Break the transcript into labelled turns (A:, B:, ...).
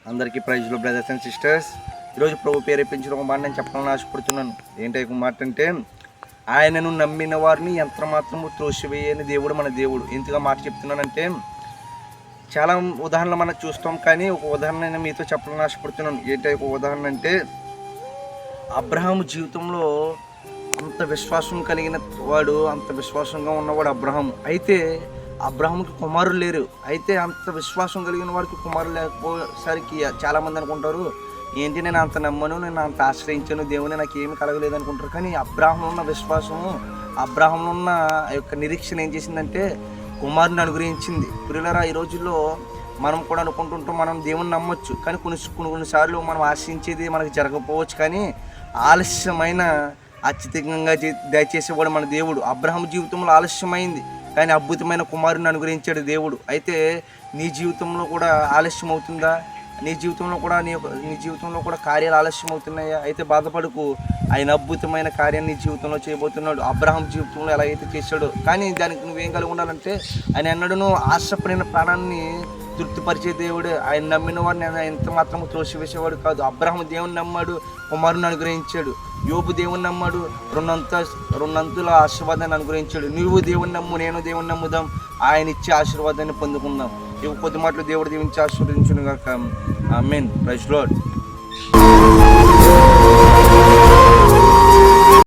A: అందరికీ ప్రైజ్లో brothers and sisters. ఈరోజు ప్రభు ప్రేరేపించిన ఒక మాట నేను చెప్పాలని ఆశపడుతున్నాను. ఏంటి ఒక మాట అంటే, ఆయనను నమ్మిన వారిని ఎంత మాత్రము త్రోసివేయని దేవుడు మన దేవుడు. ఎందుకు మాట చెప్తున్నానంటే, చాలా ఉదాహరణలు మనం చూస్తాం, కానీ ఒక ఉదాహరణ నేను మీతో చెప్పాలని ఆశపడుతున్నాను. ఏంటి ఒక ఉదాహరణ అంటే, అబ్రహాము జీవితంలో అంత విశ్వాసం కలిగిన వాడు, అంత విశ్వాసంగా ఉన్నవాడు అబ్రహాము. అయితే అబ్రహాముకి కుమారులు లేరు. అయితే అంత విశ్వాసం కలిగిన వాడికి కుమారులు లేకపోసరికి చాలామంది అనుకుంటారు, ఏంటి నేను అంత నమ్మను, నేను అంత ఆశ్రయించాను దేవుని, నాకు ఏమి కలగలేదు అనుకుంటారు. కానీ అబ్రహాంలో ఉన్న విశ్వాసము, అబ్రహాంలో ఉన్న యొక్క నిరీక్షణ ఏం చేసిందంటే కుమారుని అనుగ్రహించింది. ప్రియులారా, ఈ రోజుల్లో మనం కూడా అనుకుంటుంటాం మనం దేవుని నమ్మొచ్చు, కానీ కొన్నిసార్లు మనం ఆశించేది మనకు జరగకపోవచ్చు. కానీ ఆలస్యమైన అత్యధికంగా దయచేసేవాడు మన దేవుడు. అబ్రహాం జీవితంలో ఆలస్యమైంది, కానీ అద్భుతమైన కుమారుని అనుగ్రహించాడు దేవుడు. అయితే నీ జీవితంలో కూడా ఆలస్యం అవుతుందా? నీ జీవితంలో కూడా కార్యాలు ఆలస్యం అవుతున్నాయా? అయితే బాధపడకు, ఆయన అద్భుతమైన కార్యాన్ని నీ జీవితంలో చేయబోతున్నాడు. అబ్రహాం జీవితంలో ఎలాగైతే చేశాడో, కానీ దానికి నువ్వేం కలిగి ఉండాలంటే, ఆయన ఎన్నడూ ఆశపడిన ప్రాణాన్ని తృప్తిపరిచే దేవుడు. ఆయన నమ్మిన వాడిని ఆయన ఎంత మాత్రము త్రోసివేసేవాడు కాదు. అబ్రహాం దేవుని నమ్మాడు, కుమారుని అనుగ్రహించాడు. యోబు దేవుని నమ్మాడు, రెండంతుల ఆశీర్వాదాన్ని అనుగ్రహించాడు. నువ్వు దేవుని నమ్ము, నేను దేవుని నమ్ముదాం, ఆయన ఇచ్చే ఆశీర్వాదాన్ని పొందుకుందాం. ఇవి కొద్ది మాటలు దేవుడు దీవించి ఆశీర్వదించును గాక. ఆమేన్. Praise lord.